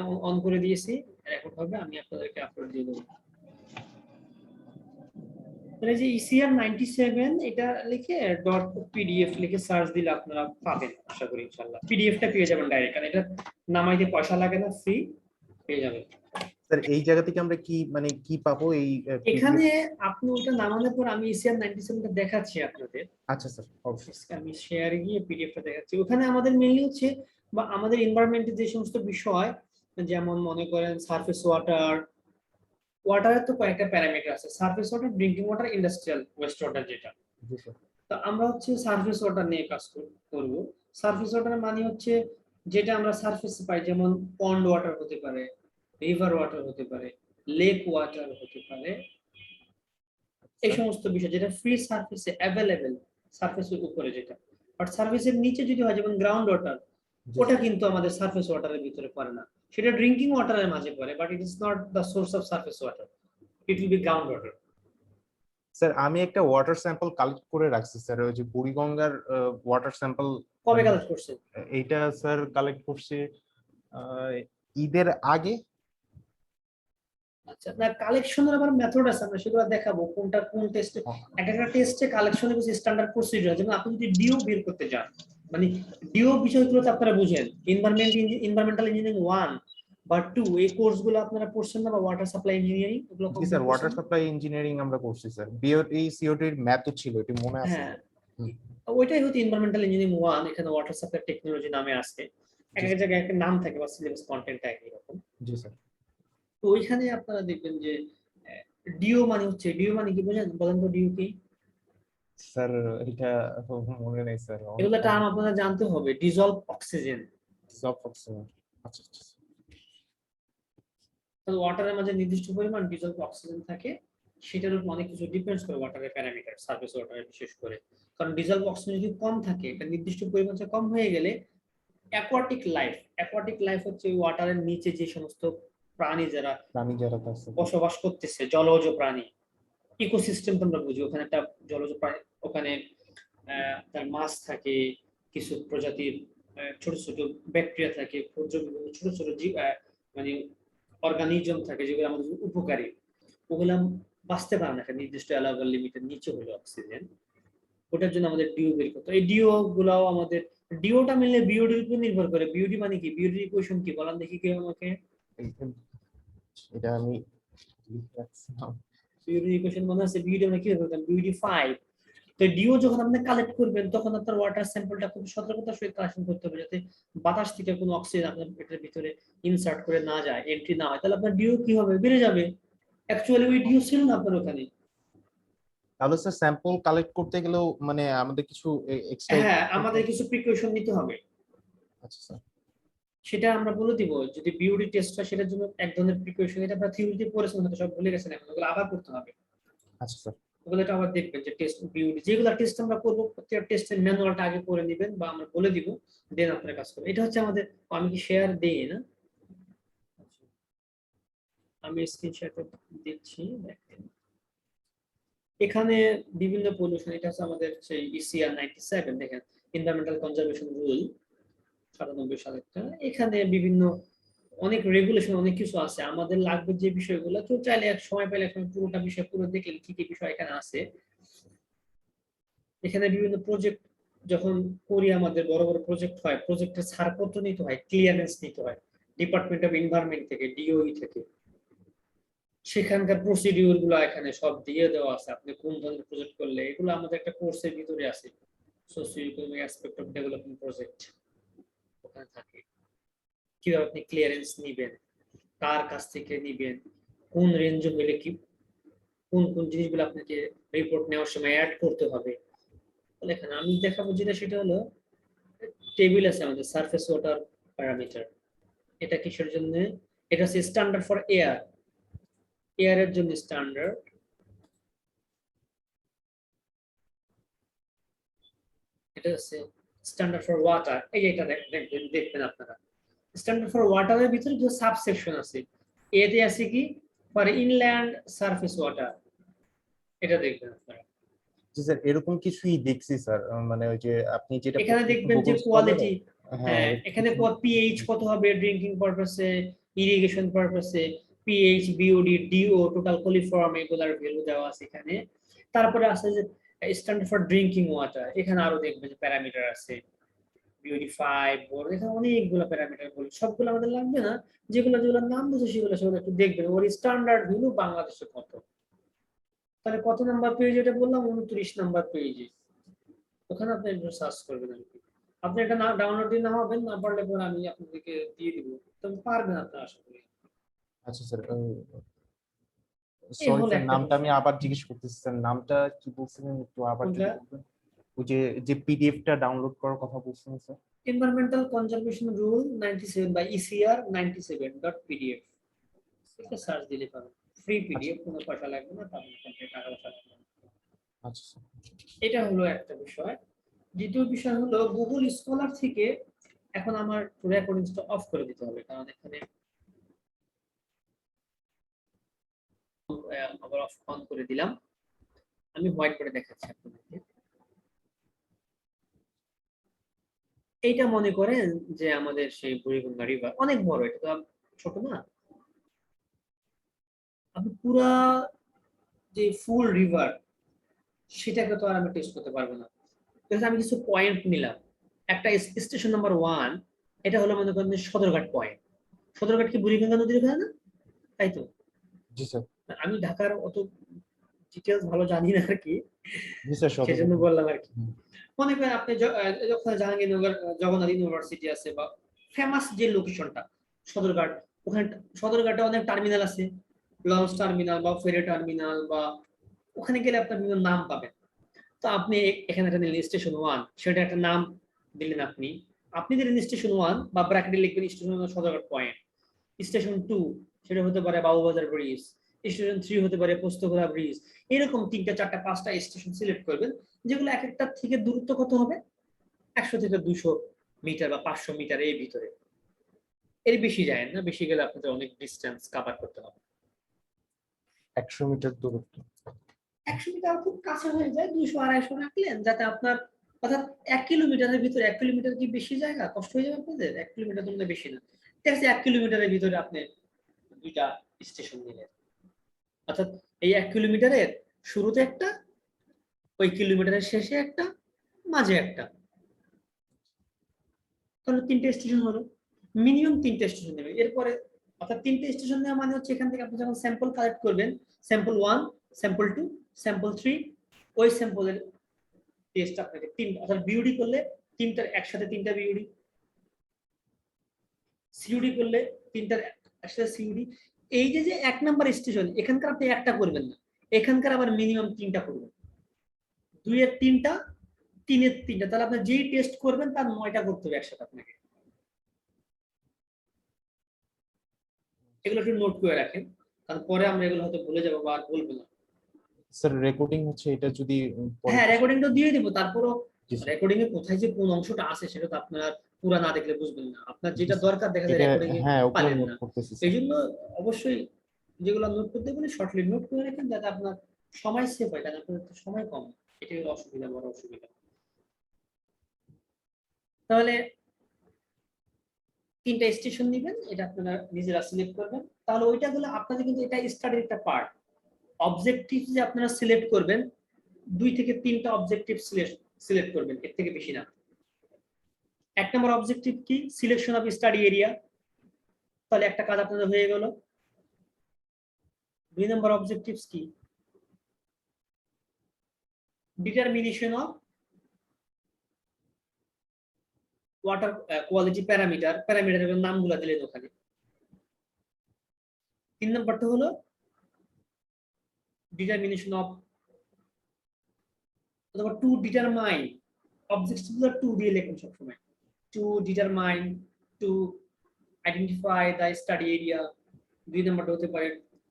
আমি অন করে দিয়েছি, রেকর্ড হবে, আমি আপনাদেরকে আপলোড দিয়ে দেবো। এই যে ECR 97 এটা লিখে .pdf লিখে সার্চ দিলে আপনারা পাবেন আশা করি ইনশাআল্লাহ। পিডিএফটা পেয়ে যাবেন ডাইরেক্ট, কারণ এটা নামাইতে পয়সা লাগে না, ফ্রি পেয়ে যাবেন। স্যার এই জায়গা থেকে আমরা কি মানে কি পাবো এই এখানে আপনি ওটা নামানোর পর আমি ECR 97 টা দেখাচ্ছি আপনাদের। আচ্ছা স্যার অবশ্যই আমি শেয়ারে গিয়ে পিডিএফটা দেখাচ্ছি। ওখানে আমাদের মেইনলি হচ্ছে বা আমাদের এনভায়রনমেন্টের যে সমস্ত বিষয়, যেমন মনে করেন সারফেস ওয়াটার, ওয়াটারের তো কয়েকটা প্যারামিটার আছে, surface water, drinking water, industrial waste water যেটা। তো আমরা হচ্ছে সারফেস ওয়াটার নিয়ে কাজ করব। সারফেস ওয়াটার মানে হচ্ছে যেটা আমরা সারফেসে পাই, যেমন পন্ড ওয়াটার হতে পারে, রিভার ওয়াটার হতে পারে, লেক ওয়াটার হতে পারে, এই সমস্ত বিষয় যেটা ফ্রি সারফেসে অ্যাভেলেবেল, সারফেসের উপরে যেটা। বাট সারফেসের নিচে যদি হয় যেমন গ্রাউন্ড ওয়াটার, ওটা কিন্তু আমাদের সারফেস ওয়াটারের ভিতরে পড়ে না, সেটা ড্রিঙ্কিং ওয়াটারের মাঝে পড়ে, but it is not the source of surface water, it will be ground water. Sir আমি একটা ওয়াটার স্যাম্পল কালেক্ট করে রাখছি স্যার, ওই যে বুড়িগঙ্গার ওয়াটার স্যাম্পল। কবে কালেক্ট করছেন? এইটা স্যার কালেক্ট করছি ঈদের আগে। আচ্ছা, না কালেকশনের আবার মেথড আছে, আমরা সেগুলো দেখাবো কোনটা কোন টেস্টে। একটা টেস্টে কালেকশনের কিছু স্ট্যান্ডার্ড প্রসিডিউর, যেমন আপনি যদি ডিও বের করতে যান, মানে ডিও বিষয়গুলো তো আপনারা বুঝেন, এনভায়রনমেন্টাল ইঞ্জিনিয়ারিং 1 বা 2 এই কোর্সগুলো আপনারা পড়ছেন না, বা ওয়াটার সাপ্লাই ইঞ্জিনিয়ারিং ওগুলো জি স্যার ওয়াটার সাপ্লাই ইঞ্জিনিয়ারিং আমরা করছি স্যার, বিওটি সিওটি এর ম্যাথও ছিল, এটা মনে আছে। হ্যাঁ, ওইটাই হচ্ছে এনভায়রনমেন্টাল ইঞ্জিনিয়ারিং 1, এখানে ওয়াটার সাপ্লাই টেকনোলজি নামে আসছে, এক এক জায়গায় একটা নাম থাকে বা সিলেবাস কন্টেন্ট একই রকম। জি স্যার। তো ওইখানে আপনারা দেখবেন যে ডিও মানে হচ্ছে, ডিও মানে কি বুঝেন, বলেন তো ডিও কি? স্যার এটা মনে নেই স্যার, এগুলো টার্ম আপনারা জানতে হবে। ডিজলভ অক্সিজেন, সব অক্সিজেন। আচ্ছা আচ্ছা। তো ওয়াটারের মাঝে নির্দিষ্ট পরিমাণ ডিজলভ অক্সিজেন থাকে, সেটার উপর অনেক কিছু ডিপেন্ডস করে ওয়াটারের প্যারামিটার, সারফেস ওয়াটারের বিশেষ করে। কারণ ডিজলভ অক্সিজেন যদি কম থাকে, এটা নির্দিষ্ট পরিমাণ থেকে কম হয়ে গেলে অ্যাকোয়াটিক লাইফ হচ্ছে ওয়াটারের নিচে যে সমস্ত প্রাণী যারা বসবাস করতেছে, জলজ প্রাণী, ইকোসিস্টেম তোমরা বুঝি, ওখানে একটা জলজ প্রাণী, ওখানে তার মাছ থাকে, কিছু প্রজাতির ছোট ছোট ব্যাকটেরিয়া থাকে, ছোট ছোট জীব, মানে অর্গানিজম থাকে যেগুলো আমাদের উপকারী, ওগুলো বাঁচতে পারে না নির্দিষ্ট অ্যালাউবল লিমিটের নিচে হলো অক্সিজেন। ওটার জন্য আমাদের ডিও বের করতে হয়। এই ডিও গুলাও আমাদের, ডিওটা মিললে বিওডির উপর নির্ভর করে। বিওডি মানে কি, বিওডির ইকুয়েশন কি বলেন দেখি কেউ আমাকে। এটা আমি লিখলাম, বিওডির ইকুয়েশন মনে আছে? বিওডি আমরা কি করতাম, বিওডি 5। তো ডিও যখন আপনি কালেক্ট করবেন, তখন আপনার ওয়াটার স্যাম্পলটা খুব সতর্কতার সহিত কালেকশন করতে হবে, যাতে বাতাস থেকে কোনো অক্সিজেন আপনার পেটের ভিতরে ইনসার্ট করে না যায়, এন্ট্রি না হয়, তাহলে আপনার ডিও কি হবে, বেড়ে যাবে। অ্যাকচুয়ালি ওই ডিও ছিল না আপনার ওখানে। তাহলে স্যার স্যাম্পল কালেক্ট করতে গেলেও মানে আমাদের কিছু এক্সট্রা, হ্যাঁ, আমাদের কিছু প্রিকশন নিতে হবে। আচ্ছা স্যার, সেটা আমরা বলে দিব, যদি বিওডি টেস্ট হয় সেটার জন্য এক ধরনের প্রিকশন, এটা আমরা থিওরিতে পড়েছেন, হয়তো সব ভুলে গেছেন, এখন ওগুলো আবার করতে হবে। আচ্ছা স্যার। ওগুলো আবার দেখবেন যে টেস্ট বিওডি যেগুলো টেস্ট আমরা করব, প্রত্যেকটা টেস্টের ম্যানুয়ালটা আগে করে নেবেন, বা আমরা বলে দিব, দেন আপনারা কাজ করবেন। এটা হচ্ছে আমাদের, আমি কি শেয়ার দেই না, আমি স্ক্রিনশট দিচ্ছি, দেখেন এখানে বিভিন্ন পলিউশন, এটা হচ্ছে আমাদের সেই ECR 97, দেখেন এনভায়রনমেন্টাল কনজারভেশন রুল 97 সালেরটা। এখানে বিভিন্ন অনেক রেগুলেশন, অনেক কিছু আছে, আমাদের লাগবে যে বিষয়গুলো, কেউ চাইলে এক সময় পেলে এখন পুরোটা বিষয় পুরো দেখলেন কি কি বিষয় এখানে আছে। এখানে বিভিন্ন প্রজেক্ট যখন করি, আমাদের বড় বড় প্রজেক্ট হয়, প্রজেক্টের ছাড়পত্র নিতে হয়, ক্লিয়ারেন্স নিতে হয় ডিপার্টমেন্ট অফ এনভায়রনমেন্ট থেকে, ডিওই থেকে। সেখানকার প্রসিডিউর গুলো এখানে সব দিয়ে দেওয়া আছে, আপনি কোন ধরনের প্রজেক্ট করলে, এগুলো আমাদের একটা কোর্সের ভিতরে আছে, socio economic aspect of development project, ওখানে থাকে। কিভাবে আপনি ক্লিয়ারেন্স নিবেন, কার কাছ থেকে নিবেন, কোন রেঞ্জ হলে কি, কোন কোন জিনিসগুলো আপনাকে রিপোর্ট নেওয়ার সময় অ্যাড করতে হবে। এখানে আমি দেখাবো যেটা, সেটা হলো টেবিল আছে আমাদের সারফেস ওয়াটার প্যারামিটার। এটা কিসের জন্য? এটা হচ্ছে স্ট্যান্ডার্ড ফর এয়ার, এয়ারের জন্য স্ট্যান্ডার্ড। এটা হচ্ছে স্ট্যান্ডার্ড ফর ওয়াটার। এই এটা দেখবেন আপনারা, স্ট্যান্ডার্ড ফর ওয়াটারের ভিতরে যে সাবসেকশন আছে, এতে আছে কি ফর ইনল্যান্ড সারফেস ওয়াটার, এটা দেখবেন আপনারা। জি স্যার এরকম কিছুই দেখছি স্যার, মানে ওই যে আপনি যেটা এখানে দেখবেন যে কোয়ালিটি, হ্যাঁ এখানে পিএইচ কত হবে ড্রিঙ্কিং পারপাসে, ইরিগেশন পারপাসে pH, BOD, DO, total coliform এগুলার ভ্যালু দেওয়া আছে এখানে। তারপরে আছে যে স্ট্যান্ডার্ড ফর ড্রিঙ্কিং ওয়াটার, এখানে আরো দেখবে যে প্যারামিটার আছে বিওডি 5 বোর্ড, এখানে অনেকগুলো প্যারামিটার বলি, সবগুলো আমাদের লাগবে না, যেগুলো যেগুলোর নাম বুঝে সেগুলো একটু দেখবেন ওর স্ট্যান্ডার্ড ভ্যালু বাংলাদেশে কত। তাহলে কত নাম্বার পেজ এটা বললাম, 29 নাম্বার পেজে, ওখানে আপনি একটু সার্চ করবেন আর কি। আপনি এটা না ডাউনলোড দিয়ে না হবেন, না পারলে পরে আমি আপনাদেরকে দিয়ে দিব, তবে পারবেন আপনারা আশা করি। আচ্ছা স্যার, এই সরি হলো স্যার, একটা নামটা আমি বিষয়। আবার জিজ্ঞেস করতেছি স্যার, নামটা কি বলছিলেন একটু আবার যদি কোনটা? বলবেন? ওই যে যে পিডিএফটা ডাউনলোড করার কথা বলছিলেন স্যার। এনভায়রনমেন্টাল কনজারভেশন রুল 97 বা ইসিআর 97.pdf, এটা সার্চ দিলে পাবেন। ফ্রি আচ্ছা পিডিএফ, কোনো পয়সা লাগবে না, পাবেন, টাকা পয়সা লাগবে না। আচ্ছা স্যার। এটা হলো একটা বিষয়। দ্বিতীয় বিষয় হলো গুগল স্কলার থেকে এখন আমার রেকর্ডিংসটা অফ করে দিতে হবে, কারণ এখানে আবার অন করে দিলাম। আমি হোয়াইট বোর্ডে দেখাচ্ছি আপনাদেরকে। এইটা মনে করেন যে আমাদের সেই বুড়িগঙ্গা রিভার অনেক বড়, এটা তো ছোট না। আপনি পুরা যে ফুল রিভার সেটাকে তো আর আমি টেস্ট করতে পারবো না। তাহলে আমি কিছু পয়েন্ট নিলাম। একটা স্টেশন নাম্বার 1, এটা হলো মনে করেন যে সদরঘাট পয়েন্ট। সদরঘাট কি বুড়িগঙ্গা নদীর ওখানে না? তাই তো। জি স্যার। আমি ঢাকার অত ডিটেলস ভালো জানি না আর কি, জি স্যার, সেজন্য সদরঘাট। বললাম আর কি। হুম। মনে করেন আপনি যখন জাহাঙ্গীরনগর জগন্নাথ ইউনিভার্সিটি আছে বা ফেমাস যে লোকেশনটা সদরঘাট, ওখানে সদরঘাটে অনেক টার্মিনাল আছে, লঞ্চ টার্মিনাল বা ফেরি টার্মিনাল, বা ওখানে গেলে আপনার বিভিন্ন নাম পাবেন। তো আপনি এখানে একটা নিলেন স্টেশন 1, সেটা একটা নাম দিলেন আপনি। আপনি দিলেন স্টেশন 1 বা ব্র্যাকেটে লিখবেন স্টেশন সদরঘাট পয়েন্ট। স্টেশন 2 সেটা হতে পারে বাবুবাজার ব্রিজ। স্টেশন 3 হতে পারে পোস্তগোলা ব্রিজ। এরকম 3টা 4টা 5টা স্টেশন সিলেক্ট করবেন, যেগুলো এক একটা থেকে দূরত্ব কত হবে, 100 থেকে 200 মিটার বা 500 মিটার এর ভিতরে, এর বেশি যায় না, বেশি গেলে আপনাদের অনেক ডিস্টেন্স কভার করতে হবে। 100 মিটার দূরত্ব। 100 মিটার খুব কাছে হয়ে যায়, 200-250 রাখলেন যাতে আপনার, অর্থাৎ 1 কিলোমিটারের ভিতরে, 1 কিলোমিটার কি বেশি জায়গা, কষ্ট হয়ে যাবে আপনাদের? 1 কিলোমিটার তো বেশি না, ঠিক আছে, 1 কিলোমিটারের ভিতরে আপনি 2টা স্টেশন নিলেন, অর্থাৎ এই 1 কিলোমিটারের শুরুতে একটা, ওই কিলোমিটারের শেষে একটা, মাঝে একটা, তাহলে 3টে স্টেশন হলো। মিনিমাম 3টে স্টেশন নেবে এরপরে, অর্থাৎ 3টে স্টেশন নেওয়া মানে হচ্ছে এখান থেকে আপনি যখন স্যাম্পল কালেক্ট করবেন, স্যাম্পল 1, স্যাম্পল 2, স্যাম্পল 3, ওই স্যাম্পলের টেস্ট আপনাকে 3, অর্থাৎ বিউডি করলে 3টার একসাথে 3টা বিউডি, সিউডি করলে 3টার একসাথে সিউডি। এই যে যে 1 নাম্বার স্টেশন, এখানকার আপনি একটা করবেন না, এখানকার আবার মিনিমাম 3টা করবেন, 2 এর 3টা, 3 এর 3টা, তাহলে আপনি যেই টেস্ট করবেন তার 9টা করতে হবে একসাথে আপনাকে। এগুলো একটু নোট করে রাখেন, কারণ পরে আমরা এগুলো হয়তো ভুলে যাবো বা আর বলবো না। স্যার রেকর্ডিং হচ্ছে, এটা যদি পরে হ্যাঁ, রেকর্ডিংটা দিয়ে দিব, তারপরও জি স্যার। রেকর্ডিং এ কোথায় যে কোন অংশটা আছে সেটা তো আপনার পুরো না দেখলে বুঝবেন না, আপনার জি যেটা স্যার, দরকার দেখা যায় এটা রেকর্ডিং এ হ্যাঁ ওগুলো পালেন নোট না। করতেছি এই স্যার। জন্য অবশ্যই যেগুলো নোট করতে বলি শর্টলি নোট করে রাখেন, যাতে আপনার সময় সেভ হয়, কারণ আপনার তো সময় কম, এটাই হলো অসুবিধা, বড় অসুবিধা। তাহলে 3টা স্টেশন নেবেন, এটা আপনারা নিজেরা সিলেক্ট করবেন, তাহলে ওইটা গুলো আপনাদের কিন্তু এটা স্টাডির একটা পার্ট। অবজেক্টিভ যে আপনারা সিলেক্ট করবেন, 2 থেকে 3টা অবজেক্টিভ সিলেক্ট করবেন, এর থেকে বেশি না। 1 নম্বর অবজেক্টিভ কি, সিলেকশন অফ স্টাডি এরিয়া, তাহলে একটা কাজ আপনাদের হয়ে গেল। 2 নম্বর অবজেক্টিভস কি, determination of water quality parameter, প্যারামিটারের নামগুলো দিলেন ওখানে। 3 নম্বরটা হলো ডিটারমিনেশন অফ, অথবা টু ডিটারমাইন, অবজেক্টিভ গুলো টু দিয়ে লেখেন সবসময়, to determine, to identify the study area. 2 নম্বরটা হতে পারে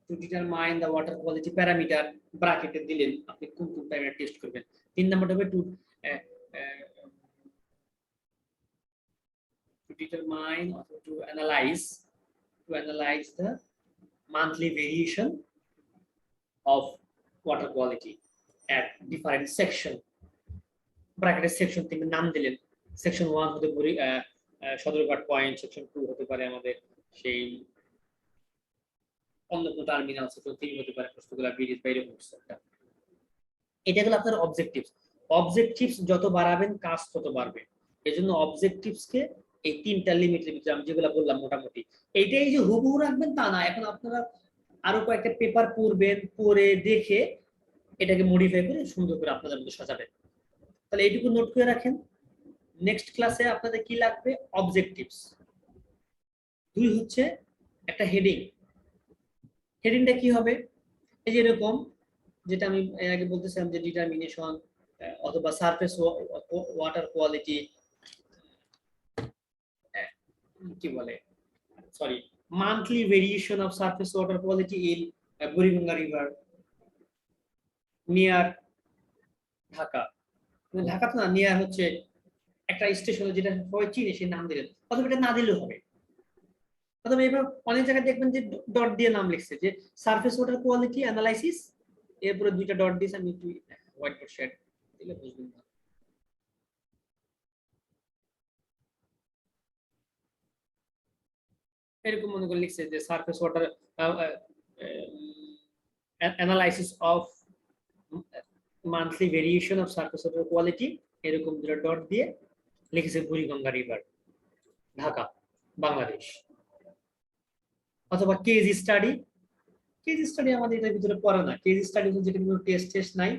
to determine the water quality parameter, ব্র্যাকেটে দিলেন আপনি কোন কোন প্যারামিটার টেস্ট করবেন। 3 নম্বরটা হবে to determine or to analyze the monthly variation of water quality at different section, ব্র্যাকেটের সেকশন 3 নাম দিলেন। সেকশন 1 হতে পারে সদরঘাট পয়েন্ট, সেকশন 2 হতে পারে আমাদের সেই অন্য কোনো টার্মিনাল আছে তো তিনি হতে পারে প্রশ্নগুলো ব্রিজ বাইরে করছে একটা। এটা গেল আপনার অবজেক্টিভস। অবজেক্টিভস যত বাড়াবেন কাজ তত বাড়বে। এই জন্য অবজেক্টিভস কে এই তিনটা লিমিটের ভিতরে আমি যেগুলো বললাম মোটামুটি এইটাই যে হুবহু রাখবেন তা না, এখন আপনারা আরো কয়েকটা পেপার পড়বেন, পড়ে দেখে এটাকে মডিফাই করে সুন্দর করে আপনাদের মধ্যে সাজাবেন। তাহলে এইটুকু নোট করে রাখেন। নেক্সট ক্লাসে আপনাদের কি লাগবে? অবজেক্টিভস। 2 হচ্ছে একটা হেডিং। হেডিংটা কি হবে? এই যে এরকম, যেটা আমি এর আগে বলতেছিলাম যে ডিটারমিনেশন অথবা সারফেস ওয়াটার কোয়ালিটি, কি বলে, sorry, monthly variation of surface water quality in Buriganga river near Dhaka. Dhaka তো না, নিয়ার হচ্ছে একটা স্টেশনে যেটা সবাই চিনে সেই নাম দিলেন, অথবা এটা না দিলেও হবে। অথবা এবার অনেক জায়গায় দেখবেন যে ডট দিয়ে নাম লিখছে যে সারফেস ওয়াটার কোয়ালিটি অ্যানালাইসিস, এরপরে 2টা ডট দিয়েছে। আমি একটু হোয়াইট বোর্ড শেড দিলে বুঝবেন না। এরকম মনে করে লিখছে যে surface water analysis of monthly variation of surface water quality, এরকম 2টা ডট দিয়ে লিখেছে বুড়িগঙ্গা রিভার ঢাকা বাংলাদেশ। অথবা কেজ স্টাডি। কেজ স্টাডি আমাদের এটার ভিতরে পড়ে না। কেজ স্টাডি হচ্ছে যেটা কোনো টেস্ট নাই,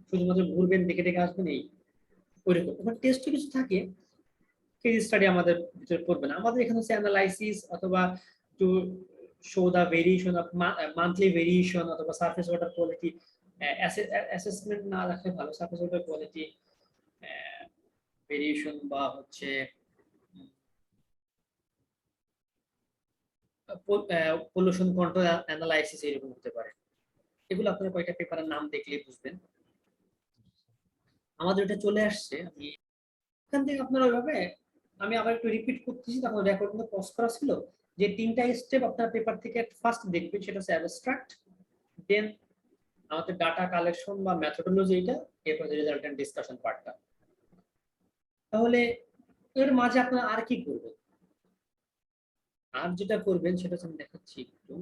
শুধুমাত্র ঘুরবেন, দেখে দেখে আসবেন, এই ওইরকম। এবার টেস্ট কিছু থাকে, কেজ স্টাডি আমাদের ভিতরে পড়বে না। আমাদের এখানে হচ্ছে অ্যানালাইসিস অথবা to show the variation of monthly variation অথবা সারফেস ওয়াটার কোয়ালিটি অ্যাসেসমেন্ট না রাখলে ভালো। সারফেস ওয়াটার কোয়ালিটি ভেরিয়েশন বা হচ্ছে পলিউশন কন্ট্রোল অ্যানালাইসিস এরকম হতে পারে। এগুলো আপনারা কয়টা পেপারের নাম দেখলেই বুঝবেন। আমাদের এটা চলে আসছে। আমি এখান থেকে আপনারা ওইভাবে, আমি আবার একটু রিপিট করতেছি, তখন রেকর্ড কিন্তু পজ করা ছিল, যে 3টা স্টেপ আপনার পেপার থেকে ফার্স্ট দেখবেন, সেটা হচ্ছে অ্যাবস্ট্রাক্ট, দেন আমাদের ডাটা কালেকশন বা মেথোডোলজি, এটা, এরপর রেজাল্টেন্ট ডিসকাশন পার্টটা। তাহলে এর মাঝে আপনারা আর কি করবেন? আর যেটা করবেন সেটা হচ্ছে আমি দেখাচ্ছি একটু।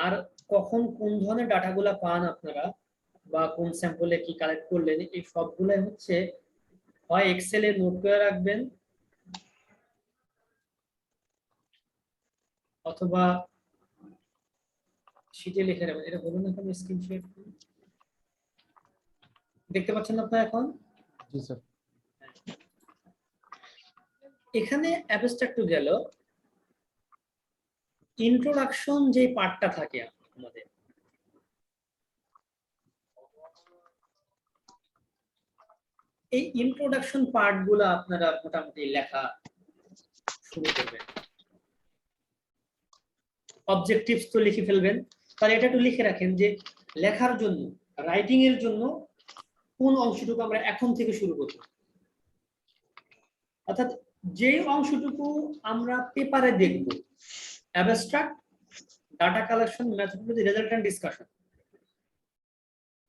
আর কখন কোন ধরনের ডাটাগুলা পান আপনারা, বা কোন স্যাম্পলে কি কালেক্ট করলেন, এই সবগুলাই হচ্ছে হয় এক্সেলে নোট করে রাখবেন, অথবা শিটে লিখে রাখবেন। এটা বলুন এখন স্ক্রিন শেয়ার দেখতে পাচ্ছেন আপনারা এখন? জি স্যার। এখানে অ্যাবস্ট্রাক্ট গেল, ইন্ট্রোডাকশন যে পার্টটা থাকে আমাদের, এই ইন্ট্রোডাকশন পার্টগুলো আপনারা মোটামুটি লেখা শুরু করবেন। অবজেক্টিভস তো লিখে ফেলবেন, তাহলে এটা একটু লিখে রাখেন যে লেখার জন্য, রাইটিং এর জন্য কোন অংশটুকু আমরা এখন থেকে শুরু করব। অর্থাৎ যে অংশটুকু আমরা পেপারে দেখব, abstract, data collection, methodology, resultant discussion,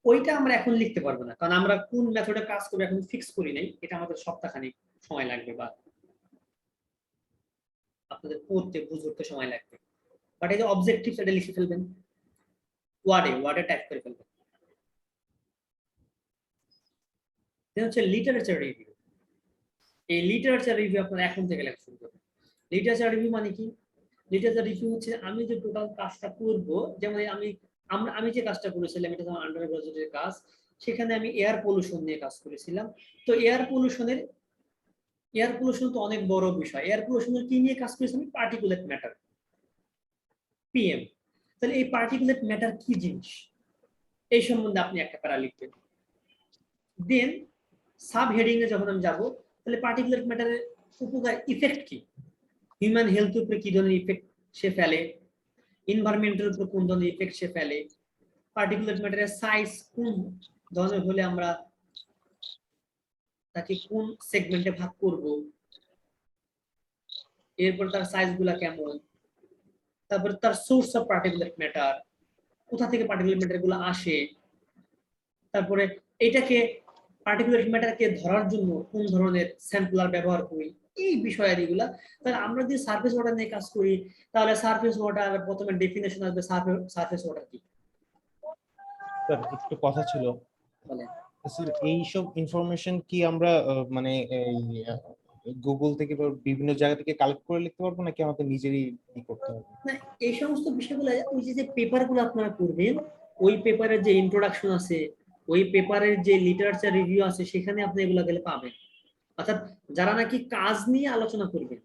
ওইটা আমরা এখন লিখতে পারবো না, কারণ আমরা কোন মেথডে কাজ করব এখন ফিক্স করি নাই। এটা আমাদের সপ্তাহখানেক সময় লাগবে, বা আপনাদের পড়তে বুঝতে সময় লাগবে। বাট এই যে অবজেক্টিভ, এটা লিখে ফেলবেন, ওয়ার্ডে টাইপ করে ফেলবেন। দেন হচ্ছে লিটারেচার রিভিউ। এই লিটারেচার রিভিউ আপনারা এখন থেকে লেখা শুরু করবেন। লিটারেচার রিভিউ মানে কি? লিটারেচার রিভিউ হচ্ছে আমি যে টোটাল কাজটা করব, যেমন আমি যে কাজটা করেছিলাম, এটা আমার আন্ডার গ্রাজুয়েটের কাজ, সেখানে আমি এয়ার পলিউশন নিয়ে কাজ করেছিলাম। তো এয়ার পলিউশন তো অনেক বড় বিষয়। এয়ার পলিউশনের কি নিয়ে কাজ করেছি? আমি পার্টিকুলেট ম্যাটার, পিএম। তাহলে এই পার্টিকুলেট ম্যাটার কি জিনিস, এই সম্বন্ধে আপনি একটা প্যারা লিখবেন। দেন সাব হেডিং এ যখন আমি যাব, তাহলে পার্টিকুলেট ম্যাটারে উপকার ইফেক্ট কি, হিউম্যান হেলথের উপরে কি ধরনের ইফেক্ট সে ফেলে, এনভায়রনমেন্টের উপর কোন ধরনের ইফেক্ট সে ফেলে, পার্টিকুলার ম্যাটারের সাইজ কোন ধরনের হলে আমরা তাকে কোন সেগমেন্টে ভাগ করব, এরপর তার সাইজ গুলা কেমন, তারপর তার সোর্স অফ পার্টিকুলার ম্যাটার, কোথা থেকে পার্টিকুলার ম্যাটার গুলো আসে, তারপরে এটাকে পার্টিকুলার ম্যাটারকে ধরার জন্য কোন ধরনের স্যাম্পলার ব্যবহার করি, এই বিষয়াদিগুলা। তাহলে আমরা যদি সারফেস ওয়াটার নিয়ে কাজ করি, তাহলে সারফেস ওয়াটার প্রথমে ডেফিনেশন আসবে, সারফেস ওয়াটার কি। স্যার একটু কথা ছিল, বলেন। স্যার এইসব ইনফরমেশন কি আমরা মানে এই গুগল থেকে বা বিভিন্ন জায়গা থেকে কালেক্ট করে লিখতে পারবো, নাকি আমাদের নিজেরই ই করতে হবে? না, এই সমস্ত বিষয়গুলো ওই যে পেপার গুলো আপনারা করবেন, ওই পেপারের যে ইন্ট্রোডাকশন আছে, ওই পেপারের যে লিটারেচার রিভিউ আছে, সেখানে আপনি এগুলো গেলে পাবেন। অর্থাৎ যারা নাকি কাজ নিয়ে আলোচনা করবেন,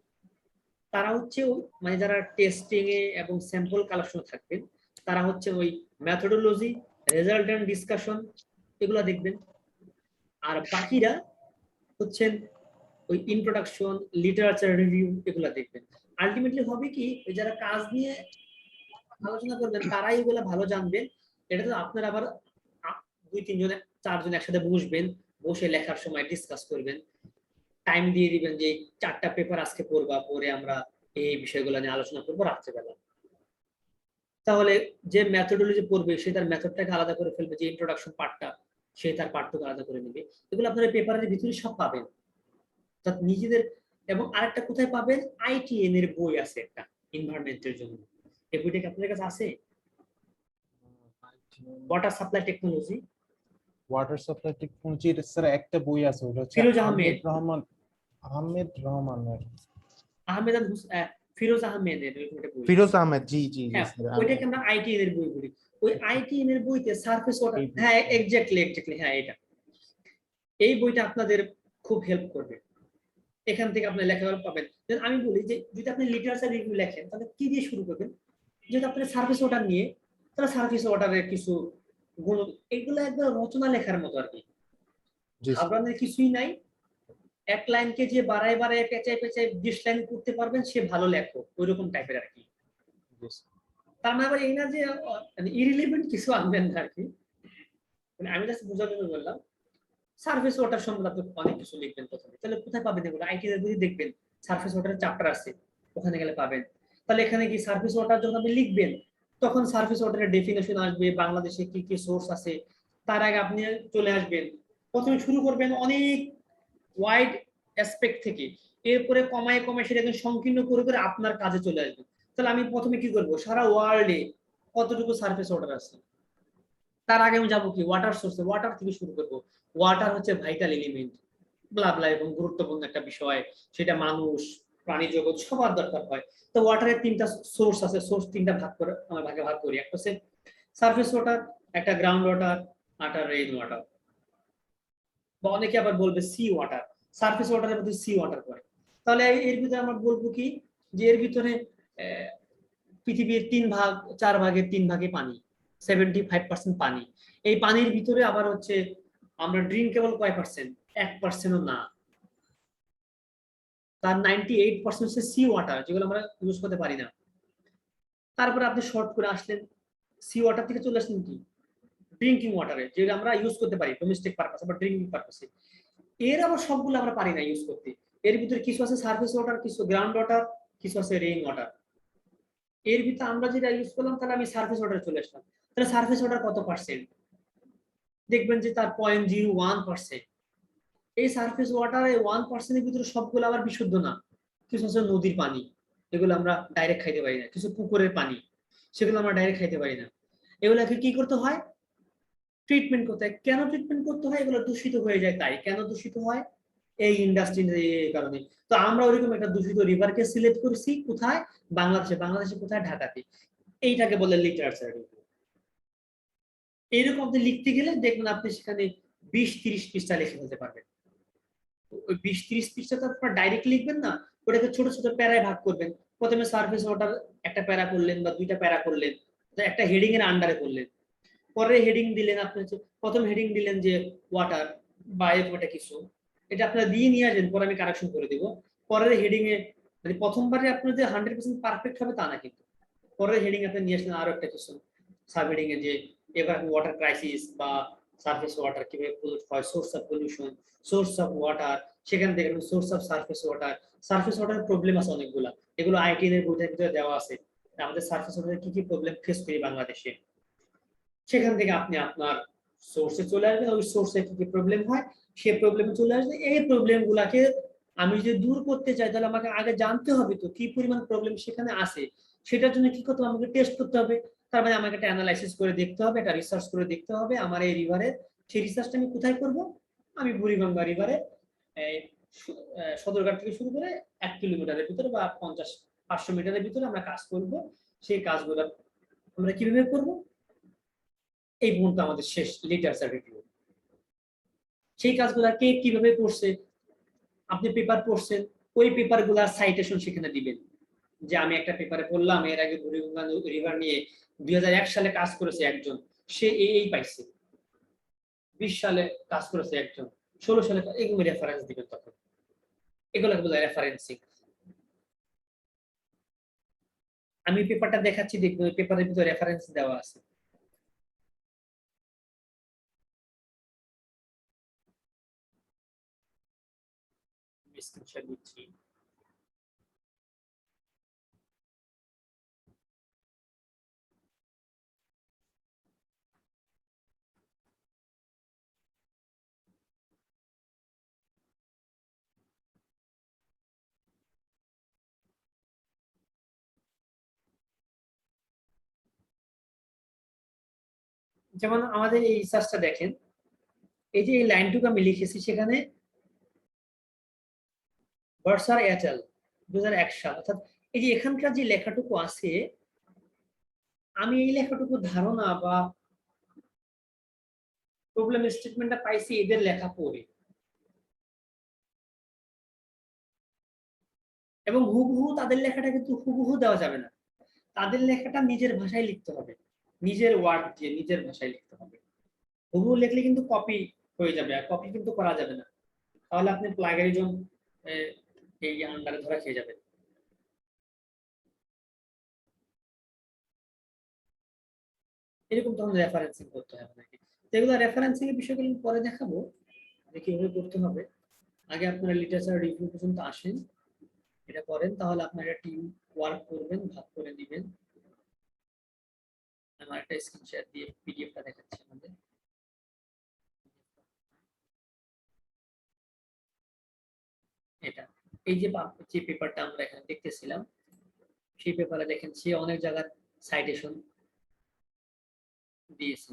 তারা হচ্ছে মানে যারা টেস্টিং এ এবং স্যাম্পল কালেকশন থাকবেন, তারা হচ্ছে ওই মেথোডোলজি, রেজাল্টেন্ট ডিসকাশন এগুলা দেখবেন। আর বাকিরা হচ্ছেন ওই ইন্ট্রোডাকশন, লিটারেচার রিভিউ এগুলা দেখবেন। আলটিমেটলি হবে কি, ওই যারা কাজ নিয়ে আলোচনা করবেন তারাই এগুলা ভালো জানবেন। এটা তো আপনারা আবার 2-3 জন 4 জন একসাথে বসবেন, বসে লেখার সময় ডিসকাস করবেন, টাইম দিয়ে দিবেন যে 4টা পেপার আজকে পড়বা, পরে আমরা এই বিষয়গুলো নিয়ে আলোচনা করবো রাত্রেবেলা। তাহলে যে মেথোডোলজি পড়বে সে তার মেথডটাকে আলাদা করে ফেলবে, যে ইন্ট্রোডাকশন পার্টটা সে তার পার্টটাকে আলাদা করে নেবে। এগুলো আপনারা পেপারের ভিতরে সব পাবেন, অর্থাৎ নিজেদের। এবং আরেকটা কোথায় পাবেন, আইটিএন এর বই আছে একটা এনভায়রনমেন্টের জন্য, এই বইটা কি আপনাদের কাছে আছে? Water supply technology, water supply টেকনোলজির স্যার একটা বই আছে, ওটা হচ্ছে ফিরোজ আহমেদ, আহমেদ রহমানের, আহমেদ ফিরোজ আহমেদের একটা বই। ফিরোজ আহমেদ, জি জি জি হ্যাঁ, স্যার। ওইটাকে আমরা আইটিএন এর বই বলি। ওই আইটিএন এর বইতে সারফেস ওয়াটার, হ্যাঁ এক্স্যাক্টলি হ্যাঁ, এটা এই বইটা আপনাদের খুব হেল্প করবে। এখান থেকে আপনি লেখাগুলো পাবেন। আমি বলি যে যদি আপনি লিটারেচার রিভিউ লেখেন, তাহলে কি দিয়ে শুরু করবেন? যেহেতু আপনি সারফেস ওয়াটার নিয়ে, তাহলে সারফেস ওয়াটারের কিছু গুণ, এগুলো একবার রচনা লেখার মতো আর কি, ঘাবড়ানোর কিছুই নাই। এক লাইনকে যে বাড়ায় বাড়ায় পেঁচায় পেঁচায় 20 লাইন করতে পারবেন, সে ভালো লেখো, ওইরকম টাইপের আর কি। তার মানে আবার এই না যে ইরিলেভেন্ট কিছু আনবেন না আর কি, মানে আমি জাস্ট বোঝার জন্য বললাম। সারফেস ওয়াটার সম্বন্ধে আপনি অনেক কিছু লিখবেন প্রথমে, তাহলে কোথায় পাবেন এগুলো? আইটি এর বই দেখবেন, সারফেস ওয়াটারের চ্যাপ্টার আছে, ওখানে গেলে পাবেন। তাহলে এখানে কি সারফেস ওয়াটার যখন আপনি লিখবেন, তখন সারফেস ওয়াটারের ডেফিনেশন আসবে, বাংলাদেশে কি কি সোর্স আছে। তার আগে আপনি চলে আসবেন, প্রথমে শুরু করবেন অনেক ওয়াইড অ্যাসপেক্ট থেকে, এরপরে কমায় কমায় সেটা একদম সংকীর্ণ করে করে আপনার কাজে চলে আসবেন। তাহলে আমি প্রথমে কি করব, সারা ওয়ার্ল্ডে কতটুকু সারফেস ওয়াটার আছে, তার আগে আমি যাবো কি ওয়াটার সোর্সে, ওয়াটার থেকে শুরু করবো। ওয়াটার হচ্ছে ভাইটাল এলিমেন্ট, ব্লা এবং গুরুত্বপূর্ণ একটা বিষয়, সেটা মানুষ, প্রাণী জগৎ সবার দরকার হয়। তো ওয়াটারের 3টা সোর্স আছে, সোর্স 3টা ভাগ করে আমরা ভাগে ভাগ করি, একটা হচ্ছে সারফেস ওয়াটার, একটা গ্রাউন্ড ওয়াটার, একটা রেইন ওয়াটার, বা অনেকে আবার বলবে সি ওয়াটার। সারফেস ওয়াটারের মধ্যে সি ওয়াটার পড়ে। তাহলে এর ভিতরে আমরা বলবো কি, যে এর ভিতরে পৃথিবীর 4 ভাগের 3 ভাগে পানি, 75% পানি। এই পানির ভিতরে আবার হচ্ছে আমরা ড্রিঙ্কেবল কয় পার্সেন্ট, 1%ও না। তার 98% হচ্ছে সি ওয়াটার, যেগুলো আমরা ইউজ করতে পারি না। তারপরে আপনি শর্ট করে আসলেন, সি ওয়াটার থেকে চলে আসলেন কি ড্রিঙ্কিং ওয়াটারে, যেগুলো আমরা ইউজ করতে পারি ডোমেস্টিক পারপাস বা ড্রিঙ্কিং পারপাসে। এর আবার সবগুলো আমরা পারি না ইউজ করতে। এর ভিতরে কিছু আছে সারফেস ওয়াটার, কিছু গ্রাউন্ড ওয়াটার, কিছু আছে রেইন ওয়াটার। এর ভিতরে আমরা যেটা ইউজ করলাম, তাহলে আমি সারফেস ওয়াটারে চলে আসলাম। তাহলে সারফেস ওয়াটার কত পার্সেন্ট? দেখবেন যে তার 0.01%। এই সারফেস ওয়াটারে 1%-এর ভিতরে সবগুলো আবার বিশুদ্ধ না। কিছু আছে নদীর পানি, এগুলো আমরা ডাইরেক্ট খাইতে পারি না। কিছু পুকুরের পানি, সেগুলো আমরা ডাইরেক্ট খাইতে পারি না। এগুলাকে কি করতে হয়, ট্রিটমেন্ট করতে হয়। কেন ট্রিটমেন্ট করতে হয়? এগুলো দূষিত হয়ে যায়, তাই। কেন দূষিত হয়? এই ইন্ডাস্ট্রির কারণে। তো আমরা ওইরকম একটা দূষিত রিভারকে সিলেক্ট করেছি কোথায়, বাংলাদেশে। বাংলাদেশে কোথায়? ঢাকাতে। এইটাকে বলে লিটারেচার রিভিউ। এইরকম আপনি লিখতে গেলে দেখবেন আপনি সেখানে 20-30 পৃষ্ঠা লিখে ফেলতে পারবেন। ওই 20-30 পৃষ্ঠা তো আপনার ডাইরেক্ট লিখবেন না, ওটাকে ছোট ছোট প্যারায় ভাগ করবেন। প্রথমে সারফেস ওয়াটার একটা প্যারা করলেন বা 2টা প্যারা করলেন, একটা হেডিং এর আন্ডারে করলেন। পরে হেডিং দিলেন, আপনি প্রথম হেডিং দিলেন যে ওয়াটার বা এরকম একটা কিছু, এটা আপনারা দিয়ে নিয়ে আসবেন, পরে আমি কারেকশন করে দিব। পরের হেডিং এ মানে প্রথমবারে আপনার যে 100% পারফেক্ট হবে তা না, কিন্তু পরের হেডিং আপনি নিয়ে আসলেন আরো একটা কিছু সাব হেডিং এ, যে এবার ওয়াটার ক্রাইসিস বা সারফেস ওয়াটার কিভাবে পলিউট হয়, source of pollution, source of water, সেখান থেকে source of surface water problem আছে অনেকগুলা, এগুলো আইটি এর বইটার ভিতরে দেওয়া আছে। আমাদের সারফেস ওয়াটারে কি কি প্রবলেম ফেস করি বাংলাদেশে, সেখান থেকে আপনি আপনার সোর্সে চলে আসবেন, ওই সোর্সে কি কি প্রবলেম হয় সে প্রবলেমে চলে আসবে। এই প্রবলেম গুলাকে আমি যদি দূর করতে চাই তাহলে আমাকে আগে জানতে হবে তো কি পরিমাণ প্রবলেম সেখানে আছে, সেটার জন্য কি করতে হবে, আমাকে টেস্ট করতে হবে। তার মানে আমাকে একটা অ্যানালাইসিস করে দেখতে হবে, একটা রিসার্চ করে দেখতে হবে আমার এই রিভারে, সেই রিসার্চটা আমি কোথায় করব, আমি বুড়িগঙ্গা রিভারে সদরঘাট থেকে শুরু করে 1 কিলোমিটারের ভিতরে বা 50-500 মিটারের ভিতরে আমরা কাজ করব। সেই কাজগুলো আমরা কিভাবে করব, এই পর্যন্ত আমাদের শেষ লিটারেচার রিভিউ। সেই কাজগুলা কে কিভাবে করছে, আপনি পেপার পড়ছেন, ওই পেপার গুলার সাইটেশন সেখানে দিবেন, যে আমি একটা পেপারে পড়লাম এর আগে বুড়িগঙ্গা রিভার নিয়ে 2001 সালে কাজ করেছে একজন, সে এই পাইছে, 20 সালে কাজ করেছে একজন, 16 সালে, এগুলো রেফারেন্স দিবেন। তখন এগুলোকে বলে রেফারেন্সিং। আমি পেপারটা দেখাচ্ছি, দেখবো পেপারের ভিতরে রেফারেন্স দেওয়া আছে। স্ক্রিনশট দিচ্ছি। যেমন আমাদের এই রিসার্চটা দেখেন, এই যে এই লাইনটুকু আমি লিখেছি, সেখানে বার্সার এয়ারটেল 2001 সাল, অর্থাৎ এই যে এখানকার যে লেখাটুকু আছে, আমি এই লেখাটুকু ধারণা বা প্রবলেম স্টেটমেন্টটা পাইছি এদের লেখা পড়ে, এবং হুবহু তাদের লেখাটা কিন্তু হুবহু দেওয়া যাবে না, তাদের লেখাটা নিজের ভাষায় লিখতে হবে, নিজের ওয়ার্ড দিয়ে নিজের ভাষায় লিখতে হবে। হুবহু লিখলে কিন্তু কপি হয়ে যাবে, আর কপি কিন্তু করা যাবে না, তাহলে আপনি প্লাগারিজম এই আন্ডারে ধরা খেয়ে যাবেন। এরকম তখন রেফারেন্সিং করতে হবে নাকি, এগুলো রেফারেন্সিং এর বিষয়গুলো পরে দেখাবো যে কিভাবে করতে হবে। আগে আপনারা লিটারেচার রিভিউ পর্যন্ত আসেন, এটা করেন, তাহলে আপনারা টিম ওয়ার্ক করবেন, ভাগ করে দিবেন। আমার একটা স্ক্রিনশট দিয়ে পিডিএফটা দেখাচ্ছি আমাদের। এটা এই যে যে পেপারটা আমরা এখানে দেখতেছিলাম, সেই পেপারে দেখেন সে অনেক জায়গার সাইটেশন দিয়েছে।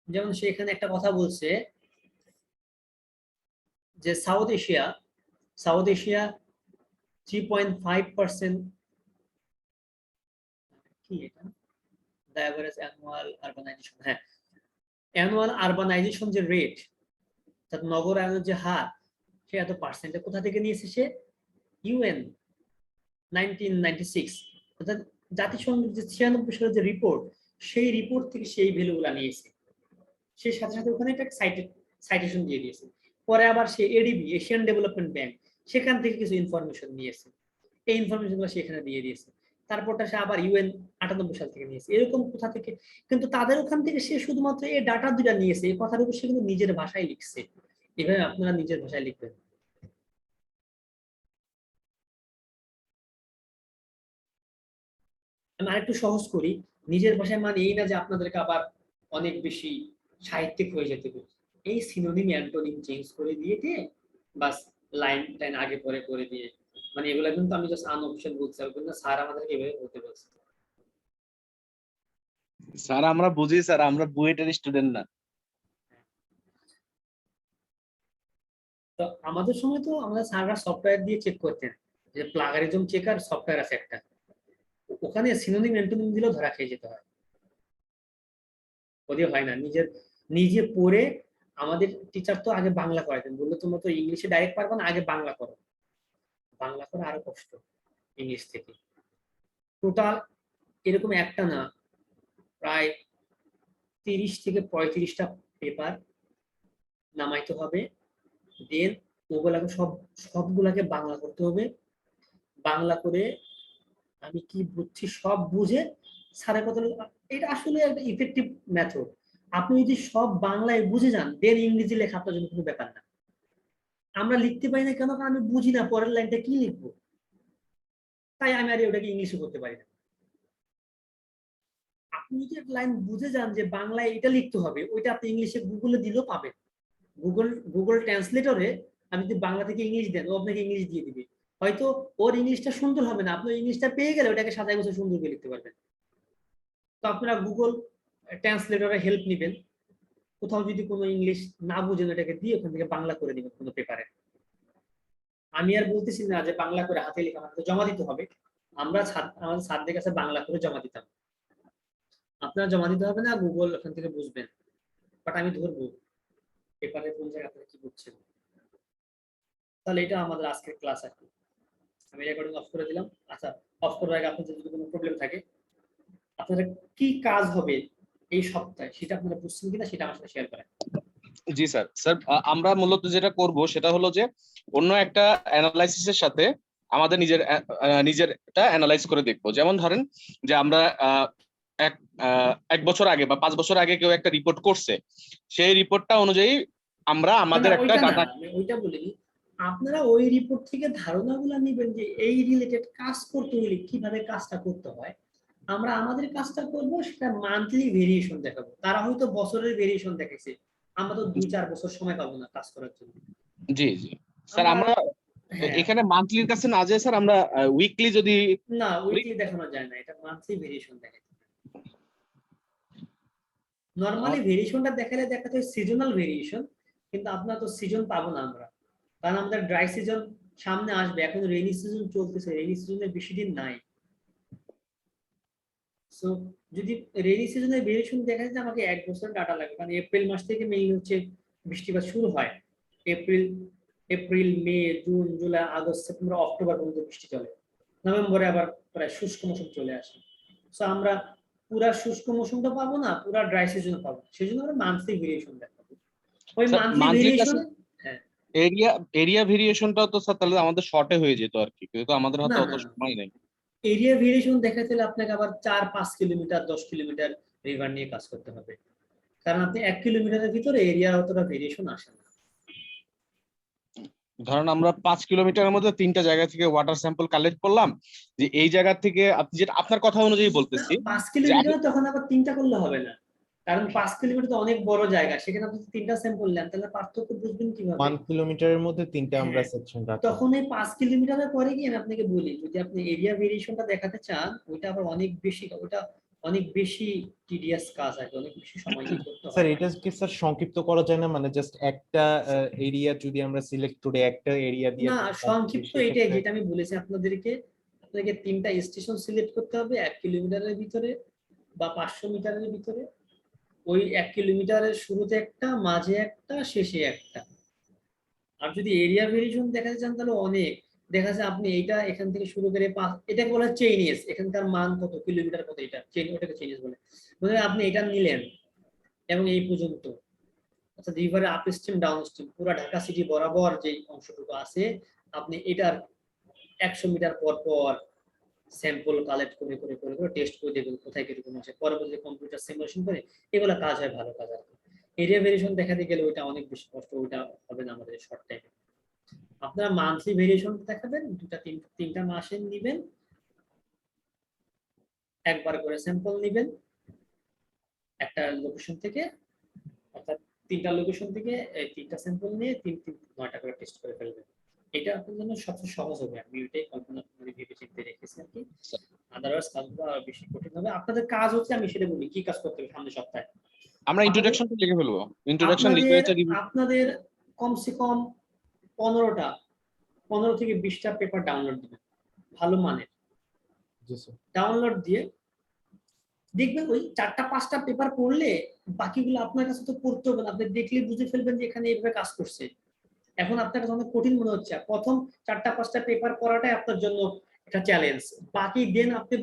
যেমন সে এখানে একটা কথা বলছে যে সাউথ এশিয়া 3.5% কি এটা, দ্য এভারেজ অ্যানুয়াল আরবানাইজেশন, হ্যাঁ অ্যানুয়াল আরবানাইজেশন যে রেট, অর্থাৎ নগরায়নের যে হার, সে এত পার্সেন্টে কোথা থেকে নিয়েছে, সে ইউএন 1996, অর্থাৎ জাতিসংঘের যে 96 সালের যে রিপোর্ট, সেই রিপোর্ট থেকে সেই ভ্যালুগুলা নিয়েছে। সেই সাথে সাথে ওখানে একটা সাইটেশন দিয়ে দিয়েছে। পরে আবার সে এডিবি, এশিয়ান ডেভেলপমেন্ট ব্যাংক, সেখান থেকে কিছু ইনফরমেশন নিয়েছে, এই ইনফরমেশনগুলো সেখানে দিয়ে দিয়েছে। তারপরটা সে আবার ইউএন 98 সাল থেকে নিয়েছে, এরকম কোথা থেকে, কিন্তু তাদের ওখান থেকে সে শুধুমাত্র এই ডাটা দুটা নিয়েছে, এই কথার উপর সে কিন্তু নিজের ভাষায় লিখছে। এভাবে আপনারা নিজের ভাষায় লিখবেন। আমি আরেকটু সহজ করি, নিজের ভাষায় মানে এই না যে আপনাদেরকে আবার অনেক বেশি সাহিত্যিক হয়ে যেতে হবে, এই সিনোনিম অ্যান্টোনিম চেঞ্জ করে দিয়ে বাস লাইন টাইন আগে পরে করে দিয়ে, মানে এগুলা কিন্তু আমি জাস্ট আনঅফিশিয়াল বলছি, কিন্তু স্যার আমাদেরকে এভাবে বলতে বলছে। স্যার আমরা বুঝি স্যার, আমরা বুয়েটের স্টুডেন্ট না। তো আমাদের সময় তো আমাদের স্যাররা সফটওয়্যার দিয়ে চেক করতেন, যে প্লাগারিজম চেকার সফটওয়্যার আছে একটা, ওখানে সিনোনিম অ্যান্টোনিম দিলেও ধরা খেয়ে যেতে হয়, ওদের হয় না। নিজে পড়ে, আমাদের টিচার তো আগে বাংলা করাতেন, বললো তোমরা তো ইংলিশে ডাইরেক্ট পারবে না, আগে বাংলা করো। বাংলা করা আরো কষ্ট ইংলিশ থেকে। টোটাল এরকম একটা না, প্রায় 30 থেকে 35টা পেপার নামাইতে হবে, দেন ওগুলাকে সবগুলাকে বাংলা করতে হবে। বাংলা করে আমি কি বুঝছি সব বুঝে স্যারের কথা, এটা আসলে একটা ইফেক্টিভ মেথড। আপনি যদি সব বাংলায় বুঝে যান, দেন ইংরেজি লেখা আপনার জন্য কোনো ব্যাপার না। আমরা লিখতে পারি না কেন? কারণ আমি বুঝি না পরের লাইনটা কি লিখবো, তাই আমি আর ওটাকে ইংলিশে করতে পারি না। আপনি যদি একটা লাইন বুঝে যান যে বাংলায় এটা লিখতে হবে, ওইটা আপনি ইংলিশে গুগলে দিলেও পাবেন। গুগল ট্রান্সলেটরে আমি যদি বাংলা থেকে ইংলিশ দেন, ও আপনাকে ইংলিশ দিয়ে দিবে। হয়তো ওর ইংলিশটা সুন্দর হবে না, আপনি ইংলিশটা পেয়ে গেলে ওটাকে সাজায় গুছিয়ে সুন্দর করে লিখতে পারবেন। তো আপনারা গুগল ট্রান্সলেটরে হেল্প নেবেন। কোথাও যদি কোনো ইংলিশ না বুঝেন, এটাকে দিয়ে ওখান থেকে বাংলা করে নেবেন কোনো পেপারে। আমি আর বলতেছি না যে বাংলা করে হাতে লেখা আমাদের জমা দিতে হবে। আমরা আমাদের স্যারদের কাছে বাংলা করে জমা দিতাম। আপনারা জমা দিতে হবে না, গুগল ওখান থেকে বুঝবেন। বাট আমি ধরবো পেপারে কোন জায়গা আপনারা কি বুঝছেন। তাহলে এটা আমাদের আজকের ক্লাস আর কি। আমি রেকর্ডিং অফ করে দিলাম। আচ্ছা, অফ করার আগে আপনাদের যদি কোনো প্রবলেম থাকে, আপনাদের কি কাজ হবে এই সপ্তাহে, সেটা আপনারা বুঝছেন কিনা সেটা আমার সাথে শেয়ার করেন। জি স্যার। স্যার আমরা মূলত যেটা করব সেটা হলো যে অন্য একটা অ্যানালাইসিসের সাথে আমাদের নিজেরটা অ্যানালাইজ করে দেখবো। যেমন ধরেন যে আমরা এক বছর আগে বা 5 বছর আগে কেউ একটা রিপোর্ট করছে, সেই রিপোর্টটা অনুযায়ী আমরা আমাদের একটা ডাটা। আমি ওইটা বলিনি। আপনারা ওই রিপোর্ট থেকে ধারণাগুলো নেবেন যে এই রিলেটেড কাজ করতে হলে কিভাবে কাজটা করতে হয়। আমরা আমাদের কাজটা করব, সেটা মান্থলি ভেরিয়েশন দেখাবো। তারা হয়তো বছরের ভেরিয়েশন দেখাইছে, আমরা তো 2-4 বছর সময় পাবো না কাজ করার জন্য। জি জি স্যার, আমরা এখানে মান্থলির কাছে না যায় স্যার, আমরা উইকলি যদি না, উইকলি দেখানো যায় না, এটা মান্থলি ভেরিয়েশন দেখায়। নরমালি ভেরিয়েশনটা দেখালে দেখাতে হয় সিজনাল ভেরিয়েশন, কিন্তু আপনার তো সিজন পাবো না আমরা, কারণ আমাদের ড্রাই সিজন সামনে আসবে। এখন রেইনি সিজন চলতেছে, রেইনি সিজনে বেশি দিন নাই। সো যদি রেইনি সিজনের ভেরিয়েশন দেখা যায়, আমাকে 1 বছর ডাটা লাগবে, কারণ এপ্রিল মাস থেকে মেইন হচ্ছে বৃষ্টিপাত শুরু হয়। April May June July August September October পর্যন্ত বৃষ্টি চলে। নভেম্বরে আবার প্রায় শুষ্ক মৌসুম চলে আসে। সো আমরা পুরা শুষ্ক মৌসুমটা পাবো না, পুরা ড্রাই সিজন পাবো না, সেজন্য আমরা মান্থলি ভেরিয়েশন দেখাবো। ওই মান্থলি ভেরিয়েশন এরিয়া ভেরিয়েশনটাও তো স্যার তাহলে আমাদের শর্টে হয়ে যেত আর কি, কিন্তু আমাদের হাতে না অত সময় নেই। এরিয়া ভেরিয়েশন দেখাতে হলে আপনাকে আবার 4-5 কিলোমিটার 10 কিলোমিটার রিভার নিয়ে কাজ করতে হবে, কারণ আপনি 1 কিলোমিটারের ভিতরে এরিয়ার অতটা ভেরিয়েশন আসে না। ধরেন আমরা 5 কিলোমিটারের মধ্যে 3টা জায়গা থেকে ওয়াটার স্যাম্পল কালেক্ট করলাম, যে এই জায়গা থেকে আপনি যেটা আপনার কথা অনুযায়ী বলতেছি 5 কিলোমিটার তখন আবার 3টা করলে হবে না, কারণ 5 কিলোমিটার তো অনেক বড় জায়গা, সেখানে আপনি 3টা স্যাম্পল নেন, তাহলে পার্থক্য বুঝবেন কিভাবে? 1 কিলোমিটারের মধ্যে 3টা আমরা সেকশন রাখি। তখন এই 5 কিলোমিটারের পরে গিয়ে আমি আপনাকে বলি, যদি আপনি এরিয়া ভেরিয়েশনটা দেখাতে চান, ওইটা আবার অনেক বেশি টিডিয়াস কাজ আছে, অনেক বেশি সময় নিয়ে করতে হয়। স্যার এটা কি স্যার সংক্ষিপ্ত করা যায় না, মানে জাস্ট একটা এরিয়া যদি আমরা সিলেক্ট করে একটা এরিয়া দিয়ে না, সংক্ষিপ্ত এটাই যেটা আমি বলেছি আপনাদেরকে, আপনাকে 3টা স্টেশন সিলেক্ট করতে হবে 1 কিলোমিটারের ভিতরে বা 500 মিটারের ভিতরে। ওই 1 কিলোমিটারের শুরুতে একটা, মাঝে একটা, শেষে একটা। আর যদি এরিয়া ভেরিয়েশন দেখাতে চান, তাহলে অনেক দেখা যায়। আপনি এইটা এখান থেকে শুরু করে এটাকে বলা চেইনিস, এখানকার মান কত, কিলোমিটার কত, এটা চেইন, ওটাকে চেইনিস বলে। মানে আপনি এটা নিলেন এবং এই পর্যন্ত, অর্থাৎ রিভারের আপ স্ট্রিম ডাউন স্ট্রিম পুরো ঢাকা সিটি বরাবর যে অংশটুকু আছে, আপনি এটার 100 মিটার পর পর স্যাম্পল কালেক্ট করে করে করে করে টেস্ট করে দেখবেন কোথায় কিরকম আছে, পরবর্তীতে কম্পিউটার সিমুলেশন করে এগুলো কাজ হয়, ভালো কাজ আর কি। এরিয়া ভেরিয়েশন দেখাতে গেলে ওইটা অনেক বেশি কষ্ট, ওইটা হবে না আমাদের শর্ট টাইমে। আপনারা মান্থলি ভেরিয়েশন দেখাবেন, 2-3টা মাসে নেবেন, একবার করে স্যাম্পল নেবেন একটা লোকেশন থেকে, অর্থাৎ 3টা লোকেশন থেকে 3টা স্যাম্পল নিয়ে 9টা করে টেস্ট করে ফেলবেন। এটা আপনার জন্য সবচেয়ে সহজ হবে, আমি এটাই কল্পনা করে ভেবে চিন্তে রেখেছি আর কি। আদারওয়াইজ কাজগুলো আরো বেশি কঠিন হবে। আপনাদের কাজ হচ্ছে, আমি সেটা বলি কি কাজ করতে হবে সামনের সপ্তাহে। আমরা ইন্ট্রোডাকশনটা লিখে ফেলবো। Introduction literature review. আপনাদের কমসে কম 15 থেকে 20টা পেপার ডাউনলোড দিবেন, ভালো মানের। জি স্যার। ডাউনলোড দিয়ে দেখবেন ওই 4টা-5টা পেপার পড়লে বাকিগুলো আপনার কাছে তো পড়তে হবে না, আপনি দেখলে বুঝে ফেলবেন যে এখানে এইভাবে কাজ করছে। এখন আপনার কাছে অনেক কঠিন মনে হচ্ছে, প্রথম 4টা-5টা পেপার পড়াটাই আপনার জন্য একটা চ্যালেঞ্জ। বাকি দেন আপনি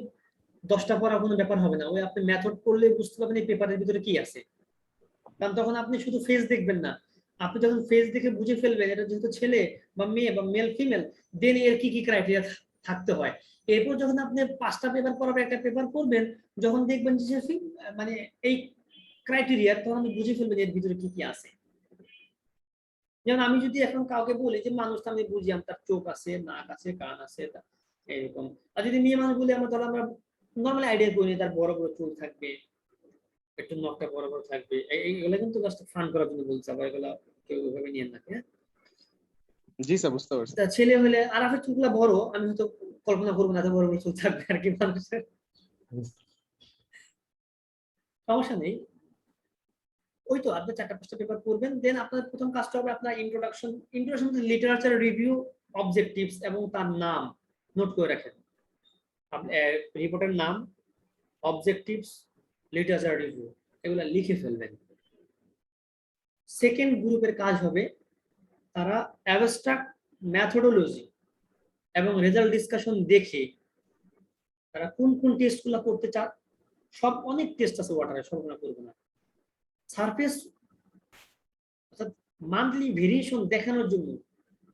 10টা পড়া কোনো ব্যাপার হবে না, ওই আপনি মেথড পড়লে বুঝতে পারবেন এই পেপারের ভিতরে কি আছে। কারণ তখন আপনি শুধু ফেস দেখবেন না, আপনি যখন ফেস দেখে বুঝে ফেলবেন এটা যেহেতু ছেলে বা মেয়ে বা মেল ফিমেল, দেন এর কি কি ক্রাইটেরিয়া থাকতে হয়। এরপর যখন আপনি 5টা পেপার পড়াবেন, একটা পেপার করবেন, যখন দেখবেন যে মানে এই ক্রাইটেরিয়া, তখন আপনি বুঝে ফেলবেন এর ভিতরে কি কি আছে। যেমন আমি যদি এখন কাউকে বলি যে মানুষটা আমি বুঝি, তার চোখ আছে, নাক আছে, কান আছে, এরকম। আর যদি মেয়ে মানুষ বলি আমরা, তাহলে আমরা নর্মাল আইডিয়া করি তার বড় বড় চুল থাকবে, একটু নখটা বড় বড় থাকবে। এইগুলো কিন্তু জাস্ট ফান করার জন্য বলছি, আবার এগুলো কেউ ওইভাবে নিয়ে না। হ্যাঁ, জি স্যার, বুঝতে পারছি। তা ছেলে হলে আর আপনার চুলগুলা বড়, আমি হয়তো কল্পনা করবো না এত বড় বড় চুল থাকবে আর কি মানুষের, সমস্যা নেই। ওই তো আপনি 4টা 5টা পেপার পড়বেন, দেন আপনার প্রথম কাজটা হবে আপনার ইন্ট্রোডাকশন লিটারেচার রিভিউ, অবজেক্টিভস এবং তার নাম নোট করে রাখেন। রিপোর্টের নাম, অবজেক্টিভস, লিটারেচার রিভিউ, এগুলা লিখে ফেলবেন। সেকেন্ড গ্রুপের কাজ হবে তারা অ্যাবস্ট্রাক্ট ম্যাথোডোলজি এবং রেজাল্ট ডিসকাশন দেখে তারা কোন কোন টেস্টগুলো করতে চান। সব অনেক টেস্ট আছে ওয়াটারে, সবগুলো করবো না। সারফেস অর্থাৎ মান্থলি ভেরিয়েশন দেখানোর জন্য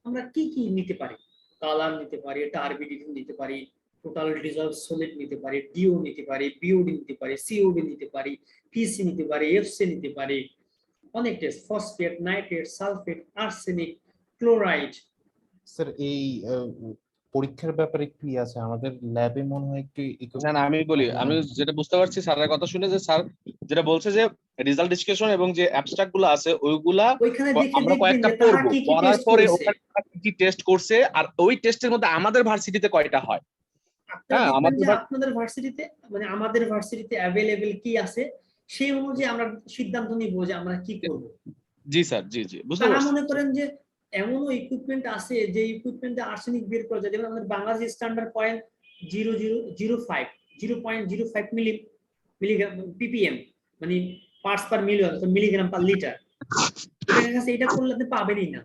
আমরা কি কি নিতে পারি, কালার নিতে পারি, টার্বিডিটি নিতে পারি, টোটাল ডিজলভ সলিড নিতে পারি, ডিও নিতে পারি, বিওডি নিতে পারি, সিওডি নিতে পারি, পিসি নিতে পারি, এফসি নিতে পারি। অনেক test, phosphate, nitrate, sulphate, arsenic, chloride. Sir এই পরীক্ষার ব্যাপারে কি আছে আমাদের ল্যাবে মনে হয় একটু না না, আমি বলি, আমি যেটা বুঝতে পারছি স্যারের কথা শুনে, যে স্যার যেটা বলছে যে রেজাল্ট ডিসকাশন এবং যে অ্যাবস্ট্রাক্ট গুলো আছে ওইগুলা ওইখানে দেখে আমরা দেখবেন কয়েকটা যে তারা পড়বো, কি কি পড়ার টেস্ট পরে করেছে। ওখানে তারা কি কি টেস্ট করছে, আর ওই টেস্টের মধ্যে আমাদের ভার্সিটিতে কয়টা হয়। আপনারা হ্যাঁ, দেখবেন আমাদের যে আপনাদের ভার্সিটিতে, মানে আমাদের ভার্সিটিতে অ্যাভেলেবেল কি আছে, সেই অনুযায়ী আমরা সিদ্ধান্ত নিব যে আমরা কি করব। জি স্যার, জি জি, বুঝতে তারা পারছি। মনে করেন যে এমনও ইকুইপমেন্ট আছে যে ইকুইপমেন্টে আর্সেনিক বের করা যায়, যেমন আমাদের বাংলাদেশ স্ট্যান্ডার্ড 0.0005 0.05 মিলিগ্রাম ppm, মানে parts per million, milligram per litre. এটার কাছে এটা করলে আপনি পাবেনই না।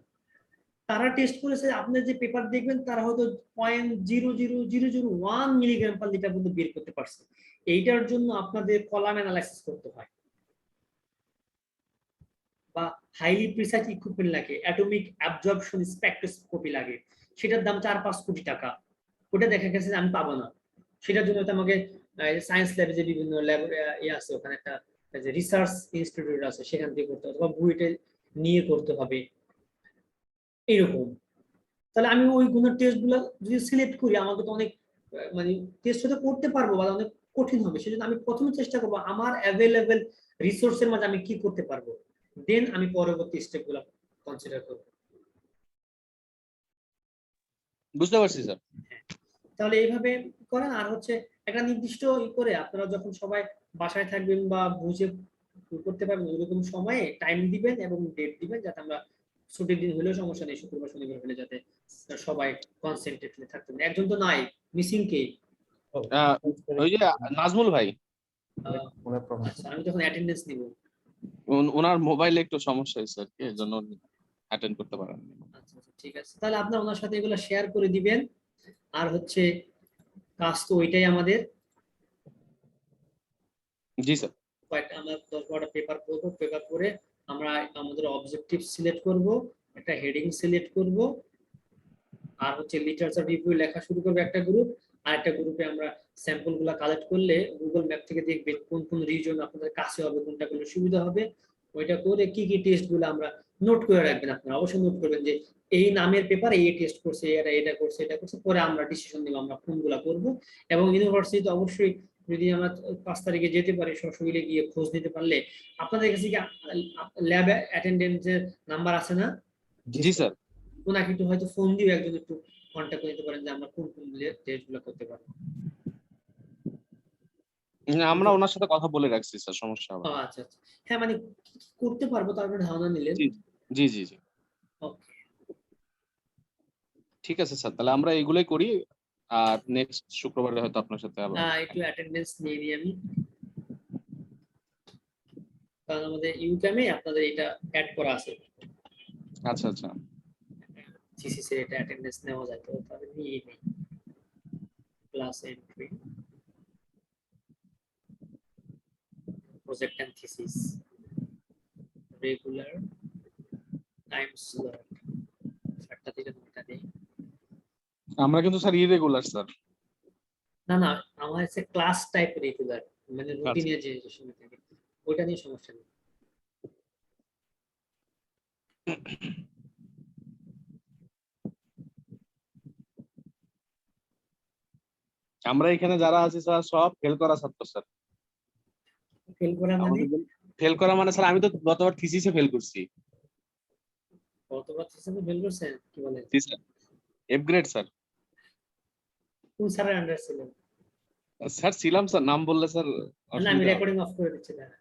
তারা টেস্ট করেছে, আপনার যে পেপার দেখবেন তারা হয়তো 0.00001 মিলিগ্রাম পার লিটার পর্যন্ত বের করতে পারছে। এইটার জন্য আপনাদের কলাম অ্যানালাইসিস করতে হয় বা হাইলি প্রিসাইজ ইকুইপমেন্ট লাগে, অ্যাটমিক অ্যাবজর্পশন স্পেকট্রোস্কোপি লাগে, সেটার দাম 4-5 কোটি টাকা। ওটা দেখা গেছে আমি পাবো না, সেটার জন্য তো আমাকে সায়েন্স ল্যাবে যে বিভিন্ন ল্যাব আছে, ওখানে একটা যে রিসার্চ ইনস্টিটিউট আছে সেখান থেকে করতে হবে, বা বুয়েটে নিয়ে করতে হবে এইরকম। তাহলে আমি ওই গুণের টেস্ট গুলো যদি সিলেক্ট করি, আমাকে তো অনেক মানে টেস্ট হয়তো করতে পারবো বা অনেক কঠিন হবে। সেজন্য আমি প্রথমে চেষ্টা করবো আমার অ্যাভেলেবেল রিসোর্সের মাঝে আমি কি করতে পারবো, দেন আমি পরবর্তী স্টেপ গুলো কনসিডার করবো। বুঝতে পারছি স্যার। তাহলে এইভাবে করেন। আর হচ্ছে একটা নির্দিষ্ট করে আপনারা যখন সবাই বাসায় থাকবেন বা বুঝে করতে পারবেন, ওইরকম সময়ে টাইম দিবেন এবং ডেট দিবেন, যাতে আমরা ছুটির দিন হলেও সমস্যা নেই, শুক্রবার শনিবার হলে যাতে সবাই কনসেন্ট্রেটলি থাকতে পারে। একজন তো নাই, মিসিং কে? ওই যে নাজমুল ভাই, আচ্ছা, আমি তখন অ্যাটেন্ডেন্স নিব। ওনার মোবাইলে একটু সমস্যা হয়েছে আর কি, এর জন্য অ্যাটেন্ড করতে পারেন। আচ্ছা আচ্ছা, ঠিক আছে, তাহলে আপনার ওনার সাথে এগুলো শেয়ার করে দিবেন। আর হচ্ছে কাজ তো ওইটাই আমাদের, জি স্যার। কয়েকটা আমরা 10-12টা পেপার করবো, পেপার করে আমরা আমাদের অবজেক্টিভ সিলেক্ট করব, একটা হেডিং সিলেক্ট করব, আর হচ্ছে লিটারেচার রিভিউ লেখা শুরু করবে একটা গ্রুপ। আর একটা গ্রুপে আমরা স্যাম্পল গুলা কালেক্ট করলে গুগল ম্যাপ থেকে দেখবে কোন কোন রিজন আপনাদের কাছে হবে, কোনটা করলে সুবিধা হবে। ওইটা করে কি কি টেস্ট গুলো আমরা নোট করে রাখবেন। আপনারা অবশ্যই নোট করবেন যে এই নামের পেপার এই টেস্ট করছে, এটা এটা করছে, এটা করছে, পরে আমরা ডিসিশন নিব আমরা কোনগুলা করব। এবং ইউনিভার্সিটিতে অবশ্যই যদি আমরা 5 তারিখে যেতে পারি, সশরীরে গিয়ে খোঁজ নিতে পারলে, আপনাদের কাছে কি ল্যাব অ্যাটেন্ডেন্সের নাম্বার আছে না? জি স্যার। ওনাকে একটু হয়তো ফোন দিয়ে একজন একটু কন্ট্যাক্ট করে নিতে পারেন যে আমরা কোন কোন টেস্টগুলো করতে পারবো। আমরা ওনার সাথে কথা বলে রাখছি স্যার, সমস্যা হবে না। আচ্ছা আচ্ছা, হ্যাঁ, মানে কি কি করতে পারবো তার একটা ধারণা নিলেন। জি জি জি জি, ওকে, ঠিক আছে স্যার, তাহলে আমরা এগুলোই করি। আর নেক্সট শুক্রবারে হয়তো আপনার সাথে আবার। একটু অ্যাটেন্ডেন্স নিয়ে নিই আমি, কারণ আমাদের ইউক্যামে আপনাদের এটা অ্যাড করা আছে, আচ্ছা আচ্ছা। থিসিসের এটা অ্যাটেন্ডেন্স নেওয়া যায়, তো তাহলে নিয়ে নেই। Class entry, project and thesis, regular, time slot, 7টা থেকে 9টা নেই। আমরা কিন্তু স্যার ইরেগুলার স্যার। না না, আমার হচ্ছে ক্লাস টাইপ রেগুলার, মানে রুটিনে যে সময় থাকে ওইটা নিয়ে সমস্যা নেই। আমরা এখানে যারা আছি স্যার সব ফেল করা ছাত্র স্যার। ফেল করা মানে আমাদের ফেল করা মানে স্যার আমি তো গতবার থিসিসে ফেল করছি। কতবার হিসেবে ফেল করছেন কি বলেন? জি স্যার, এফ গ্রেড স্যার। কোন স্যারের আন্ডার ছিলেন? স্যার ছিলাম স্যার, নাম বললে স্যার না আমি অসুবিধা হবে। রেকর্ডিং অফ করে দিচ্ছি, দাঁড়ান।